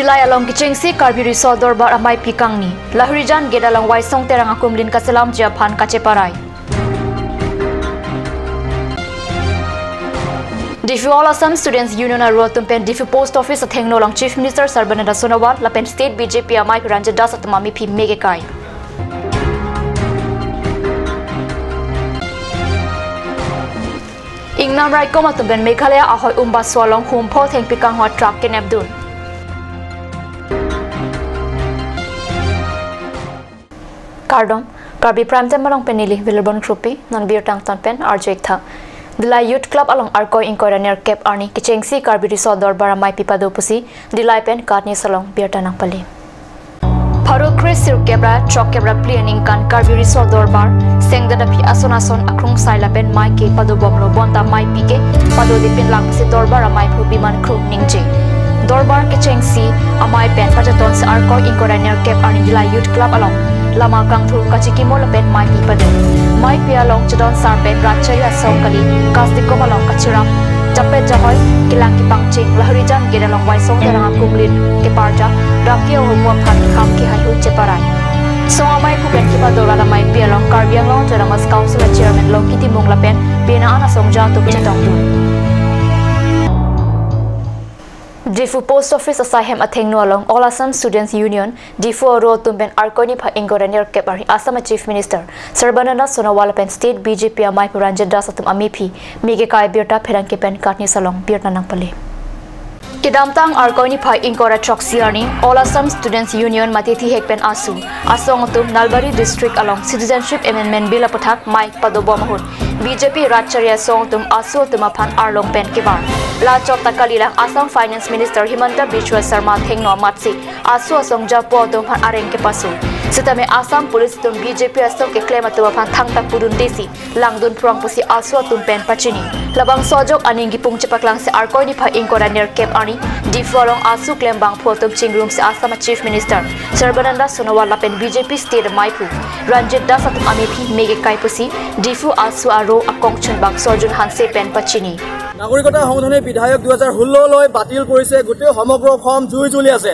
Dilay along kichengsi Karbi Resort dorbar amai pikangni. Lahurijan geda lang waisong terang akumlin kasalam Japan kaceparai. Difu All Assam Students Union aro tumpen Difu Post Office athengno lang Chief Minister Sarbananda Sonowal lapen State BJP amai Ranjit Das atmami phi megekai. Ingnam rai koma tumben Meghalaya ahoy umba swalong humpho theng pikang hwa truck ken abdul. Kardom Karbi Prime Time along penili Vilarbon Krupi non beer tang ton pen RJ tha. Dilay Youth Club along Arkoy Inkoraner Cap Arni Kichengsi Karbi Resort Dorbara Mai Pipado Pusi Dilay pen Katni Salong beer tanang pali. Paro Chris Sir Kebra Chok Kebra Planning kan Karbi Resort Dorbar Sengda Pi Asonason Akrung Saila pen Mai Ke Pado Bomlo Bonta Mai Pike Pado Dipin Lang si Dorbara Mai Pubiman Kru Ningje. Dorbar Kichengsi Amai pen Pajaton sa Arkoy Inkoraner Cap Arni Dilay Youth Club along Lama kang thur kachiki mo lapen mai pi pade mai pia long chadon sarpe rachaya songkali kasdiko malong kachiram chapet jahoy kilang ki pangching lahurijan gedalong waisong terang kumlin ke parja rakio homo phan kham ki hayu cheparai songa mai kupen ki padora la mai pia long karbiang long jaramas council chairman long kiti mong lapen pina ana songja tu chetong tu Difu Post Office asahem athengno along All Assam Students Union Difu ro tumben arkoni pha ingoraner kepari Assam Chief Minister Sarbananda Sonowal pen State BJP amai Ranjit Das atum amipi mege kai birta pherang kepen katni salong birta nang pale Kidamtang arkoni pha ingora troxiani All Assam Students Union matithi hekpen asu asong tum Nalbari District along Citizenship Amendment Bill apathak mai padobomahut BJP Racharya song tum asu tumaphan arlong pen kibar La chok takalilang Assam Finance Minister Himanta Biswa Sarma thengno matsi asu asong japo tum phan areng ke pasu sitame Assam Police tum BJP asong ke claim atu phan thangta pudun desi langdun prong pusi asu tum pen pachini labang sojok aningi pung chepaklang se arkoi ni pha ingkora ner cap ani difolong asu claim bang photum chingrum se Assam Chief Minister Sarbananda Sonowal lapen BJP State Maipu Ranjit Das atum amepi mege kai pusi difu asu aro akong chun bang sorjun hanse pen pachini নাগৰিকতা সংশোধনী বিধায়ক 2016 লৈ বাতিল কৰিছে গোটেই সমগ্ৰ form জুই জ্বলি আছে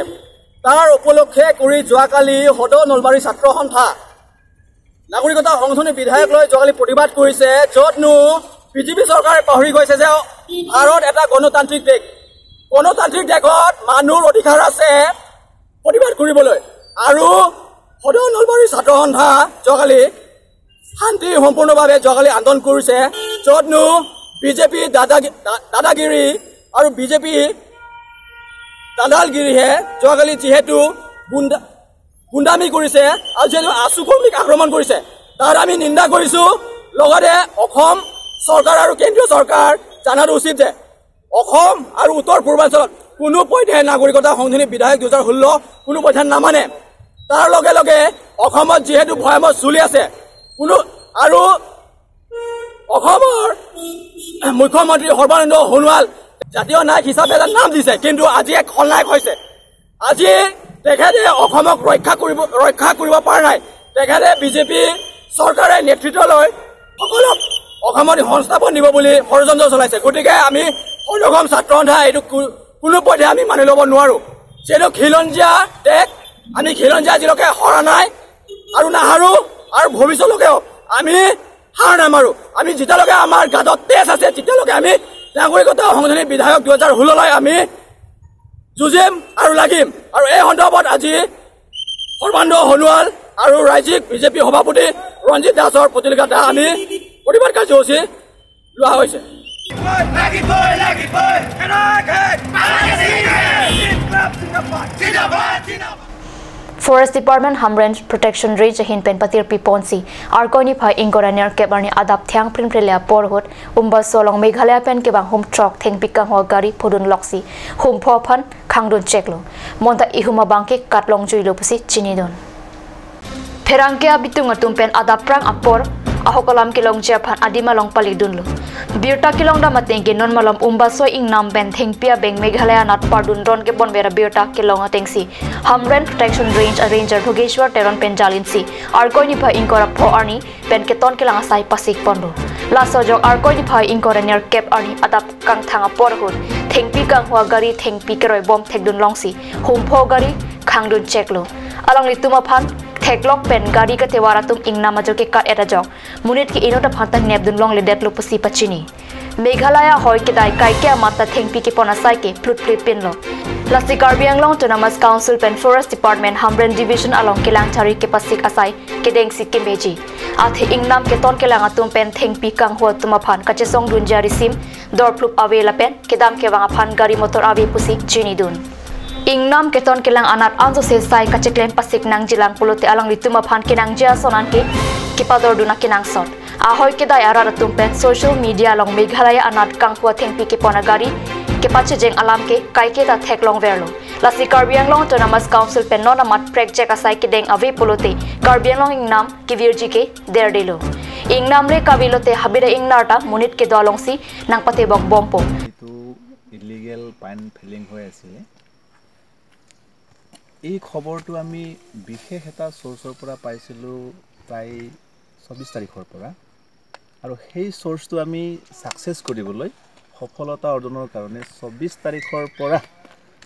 তাৰ উপলক্ষে কৰি যোৱাকালি হদ নলবাৰী ছাত্ৰ সন্থা নাগৰিকতা সংশোধনী বিধায়ক লৈ যোৱাকালি প্ৰতিবাদ কৰিছে যতনো বিজেপি চৰকাৰে পাহৰি গৈছে যে ভাৰত এটা গণতান্ত্ৰিক দেশত মানুহৰ অধিকাৰ আছে প্ৰতিবাদ কৰিবলৈ আৰু হদ নলবাৰী ছাত্ৰ সন্থা যোৱাকালি শান্তি সম্পূৰ্ণভাৱে যোৱাকালি আন্দোলন কৰিছে যতনো BJP দাদাগিৰি আৰু BJP দাদালগিৰিহে যোৱাকালি যেহেতু গুণ্ডামি কৰিছে আৰু যেহেতু আছু কৰ্মীক আক্ৰমণ কৰিছে তাৰ আমি নিন্দা কৰিছো লগতে অসম চৰকাৰ আৰু কেন্দ্ৰীয় চৰকাৰ জানাটো উচিত যে অসম আৰু উত্তৰ পূৰ্বাঞ্চলত কোনো পধ্যে নাগৰিকতা সংশোধনী বিধায়ক 2016 কোনো পধ্যে নামানে তাৰ লগে লগে অসমত যেহেতু ভয়াৱহ চলি আছে কোনো আৰু অসমৰ মুখ্যমন্ত্ৰী সৰ্বানন্দ সোণোৱাল জাতীয় নায়ক হিচাপে এটা নাম দিছে কিন্তু আজি এক খলনায়ক হৈছে আজি তেখেতে অসমক ৰক্ষা কৰিব পৰা নাই তেখেতে বিজেপি চৰকাৰে নেতৃত্ব লৈ সকলক অসমত সংস্থাপন দিব বুলি ষড়যন্ত্ৰ চলাইছে গতিকে আমি অসম ছাত্ৰ সন্থা এইটো কোনো পধ্যে আমি মানি ল'ব নোৱাৰো যেনো খিলঞ্জীয়া দেশ আমি খিলঞ্জীয়া আজিলৈকে হৰা নাই আৰু নাহাৰো আৰু ভৱিষ্যতলৈকেও আমি হাৰ নামাৰো আমি যেতিয়ালৈকে আমাৰ গাদত তেজ আছে তেতিয়ালৈকে আমি নাগৰিকতা সংশোধনী বিধায়ক 2016 লৈ আমি যুঁজিম আৰু লাগিম আৰু এই সন্দৰ্ভত আজি সৰ্বানন্দ সোণোৱাল আৰু ৰাজ্যিক বিজেপি সভাপতি ৰঞ্জিত দাসৰ প্ৰতিলিখিত আমি প্ৰতিবাদ কাৰ্যসূচী লোৱা হৈছে Forest Department Hamren Protection Range hin pen patir piponsi arkoni phai ingoraner kebarni adap thyang prinprelia porhot umba solong Meghalaya pen ke bang hum truck theng pikang ho gari phudun loksi hum pho phan khangdun cheklo monta ihuma bangke katlong juilo pusi chinidon Ferangkea bitung atum pen adap prang apor ahokalam kilong japhan adima long pali dunlu birta kilong da mateng ke non malam umbaso ing nam ben thengpia beng meghalaya nat pardun ron ke bonbera birta kilong atengsi hamren protection range arranger bhogeshwar teron penjalinsi arkoi pha inkora pho arni pen ke ton kilang asai pasik pondo laso jok arkoi pha inkora ner cap arni atap kang thanga porhun thengpi kang hwa gari thengpi keroi bom thekdun longsi humpho gari khangdun cheklo along lituma phan Teklok pen gari ka tewara tum ingna major ke kat eta jok munit ki inota phantan nebdun long le detlo pasi pachini Meghalaya hoy ke dai kai ke amata thengpi ke pona sai ke plut pin lo Lasti Karbi Anglong Autonomous Council pen Forest Department Hamren Division along ke langthari ke pasik asai ke deng sikkim beji athi ingnam ke ton ke langa tum pen thengpi kang ho tuma phan ka chesong dun jari sim dor plup avela pen ke dam ke wanga phan gari motor ave pusi chini dun Ingnam keton kelang anat anjo se sai kacheklem pasik nang jilang pulote alang lituma phan kinang jia sonan ke kipador duna kinang sot ahoy ke dai ara tum pen social media long Meghalaya anat kang hua thengpi ke pona gari ke pache jeng alam ke kai ke ta thek long verlo lasi Karbi Anglong Autonomous Council pen nona mat prek jek asai ke deng ave pulote Karbi Anglong ingnam ke virji ke der delo ingnam re kabilote habira ingnarta munit ke dolongsi nang pate bok bompo itu illegal pan filling hoy asile এই খবৰটো আমি বিশেষ এটা সোৰ্সৰ পৰা পাইছিলো প্ৰায় 24 তাৰিখৰ পৰা আৰু সেই সোৰ্সটো আমি সাকসেস কৰিবলৈ সফলতা অৰ্জনৰ কাৰণে 24 তাৰিখৰ পৰা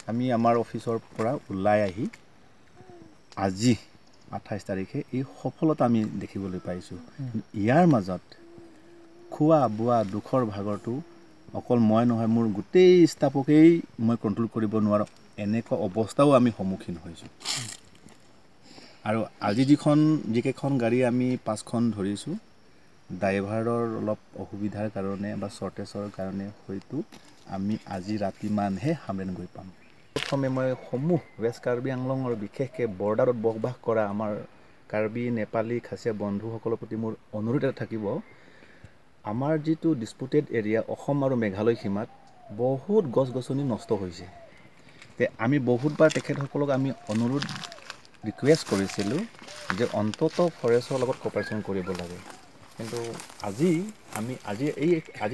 আমি আমাৰ অফিচৰ পৰা উলাই আহি আজি 28 তাৰিখে এই সফলতা আমি দেখিবলৈ পাইছো ইয়াৰ মাজত খুৱা বুৱা দুখৰ ভাগৰটো অকল মই নহয় মোৰ গোটেই ষ্টাফকেই মই কন্ট্ৰোল কৰিব নোৱাৰো এনেকা অৱস্থাও আমি সম্মুখীন হৈছো আৰু আজি যিকেখন গাড়ী আমি 5খন ধৰিছো ড্ৰাইভাৰৰ অলপ অসুবিধাৰ কাৰণে বা শৰ্টেজৰ কাৰণে হয়তো আমি আজি ৰাতি মানহে হামৰেন গৈ পাম প্ৰথমে মই সমূহ ৱেষ্ট কাৰ্বি আংলঙৰ বিশেষকৈ বৰ্ডাৰত বসবাস কৰা আমাৰ কাৰ্বি নেপালী খাচীয়া বন্ধুসকলৰ প্ৰতি মোৰ অনুৰোধ এটা থাকিব আমাৰ যিটো ডিসপুটেড এৰিয়া অসম আৰু মেঘালয় সীমাত বহুত গছ-গছনি নষ্ট হৈছে তে আমি বহুতবাৰ তেখেতসকলক আমি অনুৰোধ ৰিকুৱেষ্ট কৰিছিলো যে অন্তত ফৰেষ্টৰ লগত কোঅপাৰেচন কৰিব লাগে কিন্তু আজি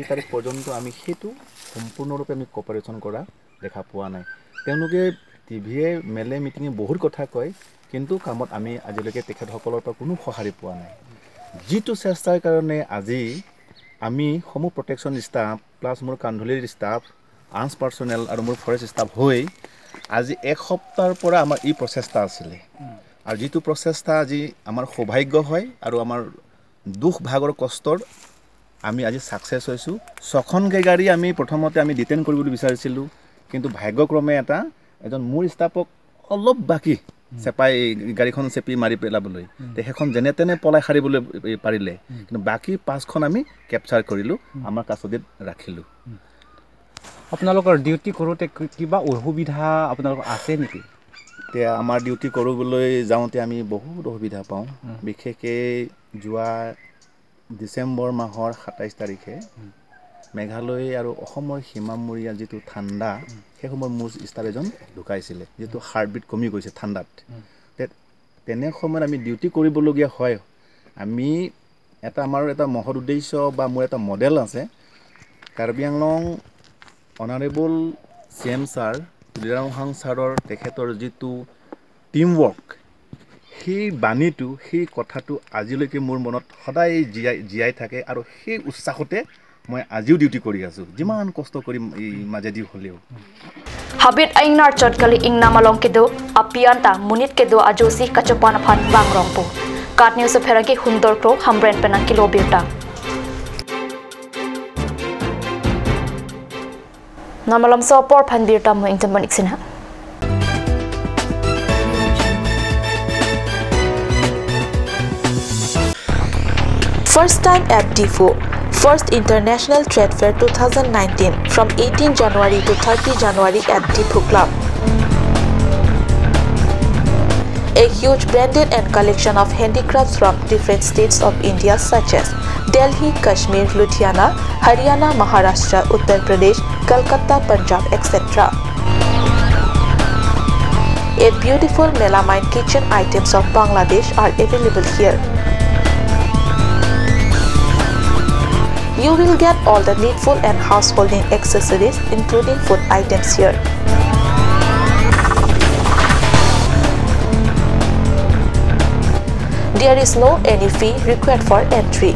তাৰিখ পৰ্যন্ত আমি হেতু সম্পূৰ্ণৰূপে আমি কোঅপাৰেচন কৰা দেখা পোৱা নাই তেওঁলোকে টিভিয়ে মেলে মিটিঙে বহুত কথা কয় কিন্তু কামত আমি আজিলৈকে তেখেতসকলৰ পৰা কোনো সহাৰি পোৱা নাই যিটো চেষ্টাৰ কাৰণে আজি আমি সমূহ প্ৰটেকচন ষ্টাফ প্লাস মোৰ কান্ধলিৰ ষ্টাফ আৰ্মছ পাৰ্সনেল আৰু মোৰ ফৰেষ্ট ষ্টাফ হৈ আজি এক সপ্তাহৰ পৰা আমাৰ এই প্ৰচেষ্টা আছিল আৰু যেটো প্ৰচেষ্টা আজি আমাৰ সৌভাগ্য হয় আৰু আমাৰ দুখ ভাগৰ কষ্টৰ আমি আজি সাকসেস হৈছো ছখন গাড়ী আমি প্ৰথমতে আমি ডিটেইন কৰিবলৈ বিচাৰিছিলো কিন্তু ভাগ্যক্ৰমে এজন মোৰ ষ্টাফক অলপ বাকি সেপাই গাড়ীখন সেপি মাৰি পেলাবলৈ তেখন জেনে তেনে পলাই খাৰিবলৈ পাৰিলে কিন্তু বাকি 5খন আমি ক্যাপচাৰ কৰিলো আমাৰ কাছদিত ৰাখিলো আপোনালোকৰ ডিউটি কৰোতে কিবা অসুবিধা আপোনালোক আছে নেকি তে আমাৰ ডিউটি কৰিবলৈ যাওঁতে আমি বহুত অসুবিধা পাওঁ বিশেষকৈ যোৱা ডিসেম্বৰ মাহৰ 27 তাৰিখে মেঘালয় আৰু অসমৰ সীমামূৰীয়া যেটো ঠাণ্ডা সেই সময় মোৰ ষ্টাফ এজন ঢুকাইছিল যেটো হাৰ্টবিট কমি গৈছে ঠাণ্ডাত তেনে সময়ত আমি ডিউটি কৰিবলগীয়া হয় আমি আমাৰ এটা মহৎ উদ্দেশ্য বা মোৰ এটা মডেল আছে Karbi Anglong honourable CM sir লিৰাংহাং স্যাৰৰ তেখেতৰ যেটো টিম ৱৰ্ক সেই বাণীটো সেই কথাটো আজিলৈকে মোৰ মনত সদায় জিয়াই থাকে আৰু সেই উৎসাহতে মই আজিও ডিউটি কৰি আছো যিমান কষ্ট কৰি মাজেদি হলেও Habit aingnar chotgali ingna malong kedo apianta munit kedo ajosi kachopana phan bangrongpo kat news pheragi hundor kro hamren pena kilobirta Namalam so por phan birta mo ingtamon iksina First time at DIFO, First International Trade Fair 2019 from 18 January to 30 January at DIFO Club. A huge branded and collection of handicrafts from different states of India such as Delhi, Kashmir, Ludhiana, Haryana, Maharashtra, Uttar Pradesh, Kolkata, Punjab, etc. 8 beautiful melamine kitchen items of Bangladesh are available here. You will get all the needful and householding accessories including food items here. There is no any fee required for entry.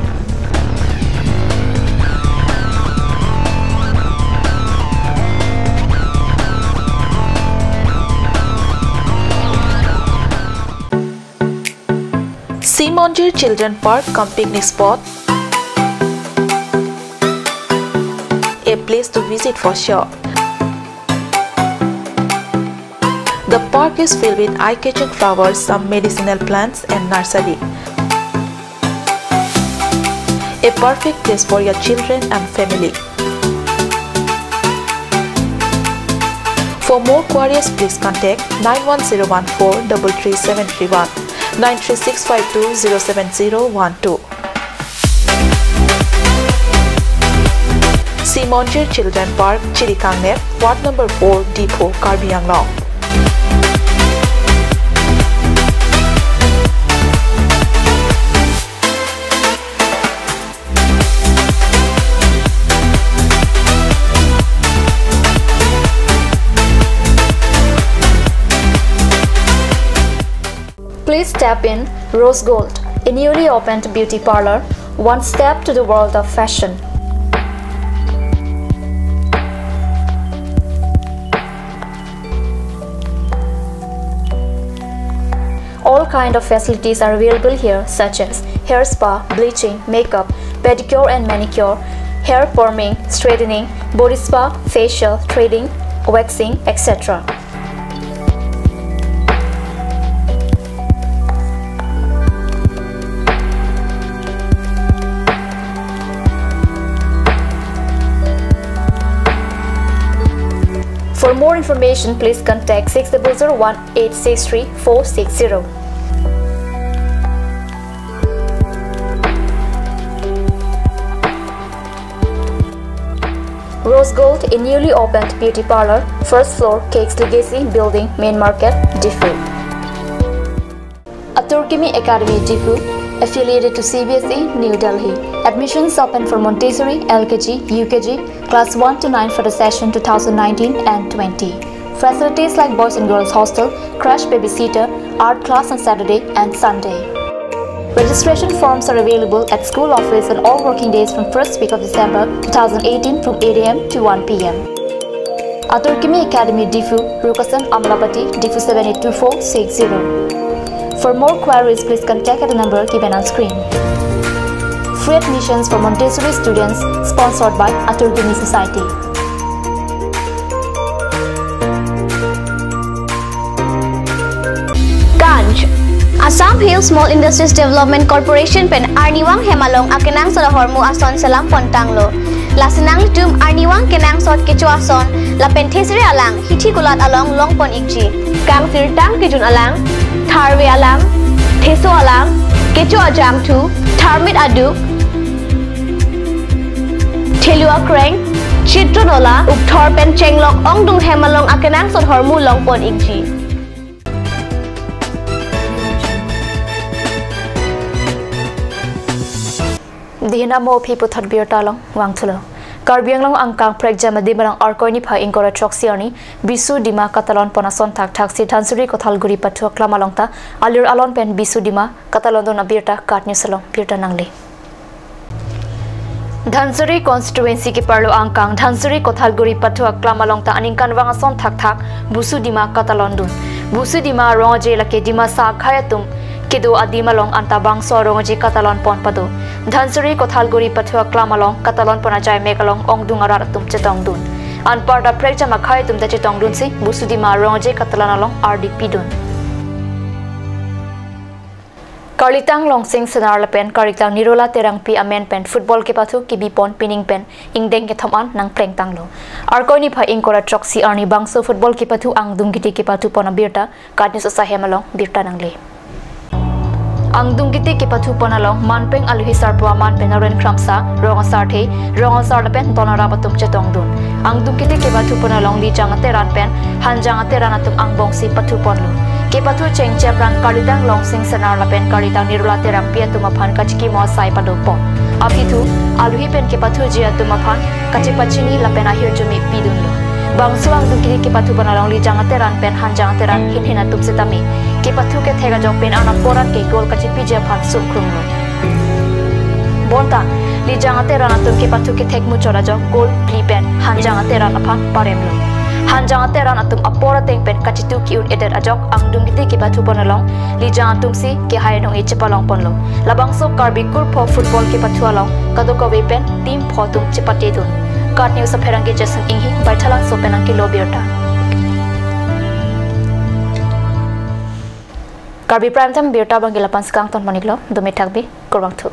Simonjir Children Park cum picnic spot, a place to visit for sure. The park is filled with eye-catching flowers, some medicinal plants and nursery. A perfect place for your children and family. For more queries, please contact 91014 33731. 93652-07012. Simonjir Children Park, Chirikangnet, Ward number 4, Depot, Karbi Anglong. Please tap in Rose Gold, a newly opened beauty parlor, one step to the world of fashion. All kinds of facilities are available here, such as hair spa, bleaching, makeup, pedicure and manicure, hair perming, straightening, body spa, facial, threading, waxing, etc. For more information, please contact 6001-863-460. Rose Gold, a newly opened beauty parlor, first floor, Cakes Legacy Building, Main Market, Diffu. Aturkimi Academy, Diffu, affiliated to CBSE, New Delhi. Admissions open for Montessori, LKG, UKG, Class 1 to 9 for the session 2019 and 20. Facilities like Boys and Girls Hostel, crash babysitter, art class on Saturday and Sunday. Registration forms are available at school office on all working days from 1st week of December 2018 from 8 AM to 1 PM. Aturkimi Academy, Diffu, Rukasan, Amlapati, Diffu 782460. For more queries, please contact at the number given on screen. Free admissions for Montessori students, sponsored by Aturkimi Society. Ganj Assam Hill Small Industries Development Corporation pen Arniwang Hemalong akenang sa hormu ason salam pontanglo. Lasinang tum Arniwang kenang sot kecu ason la penthesiri alang hithi kulat along longpon ikji. Kang sirtang kejun alang Tharwe alang, Theso alang, Kecho ajam tu, Tharmit aduk, Thelua kreng, Chitronola, Ukthor pen chenglok ong dung hemalong akenang sot hormu longpon ikji. Dihina mo people thot beer talong wang thulo. Karbi Anglong angkang prekja madimarang arkoni pha ingkora troksiani bisu dima katalon ponason thak thak si dhansuri kothalguri pathua klamalongta alir alon pen bisu dima katalon dona birta katni salong birta nangli. Dhansuri constituency ki parlo angkang dhansuri kothalguri pathua klamalongta aningkan wangason thak thak busu dima katalon dun busu dima rongaje lake dima sa khayatum Kidu adimalong antabang sorongoji katalon pon padu. Dhansuri kothalguri pathua klamalong katalon ponajai mekalong ong dungarar tum chetong dun. Anparda prekja makhai tum da chetong dun si busudi ma rongoji katalan along RDP dun. Karlitang longsing senar lepen karlitang nirola terang pi amen pen football ke pathu ki bipon pining pen ingdeng ke thoman nang pleng tanglo. Arkoni pha ingkora troksi arni bangso football ke pathu ang dungiti ke pathu pona birta kadnis usahemalong birta nangle. ang dungkiti ke pathu panalong manpeng aluhi sarpwa manpeng aren kramsa rong sarthe rong sar lapen tonara patum chetong dun ang dungkiti ke pathu panalong li jangate ran pen hanjang ate ran atum ang bongsi pathu ponlu ke pathu cheng chaprang karitang long sing sanar lapen karitang nirulate rang pia tumaphan kachki mo sai padopo apithu aluhi pen ke pathu jia tumaphan kachipachini lapen ahir jumi pidunlu bangsuang dungkiti ke pathu panalong li jangate ran pen hanjang ate ran hinhina tum setami ke pathu ke thega jong pen anak koran ke gol kachipi je phan suk krumlo bonta li jangate ran atum ke pathu ke thek mu chora jong gol pli pen hanjang ate ran aphan paremlo hanjang ate ran atum apora teng pen kachitu ki un eder ajok ang dungkiti ke pathu panalong li jang atum si ke hainong e chepalong ponlo labang so karbi kur pho football ke pathu along kadoko we pen team pho tum chepate dun Kat News sa Perangge Jason Inghi Baitalang so penang ki lobierta Karbi Prime Time Birta bang gilapan skang ton maniklo dumi thakbi kurbang thu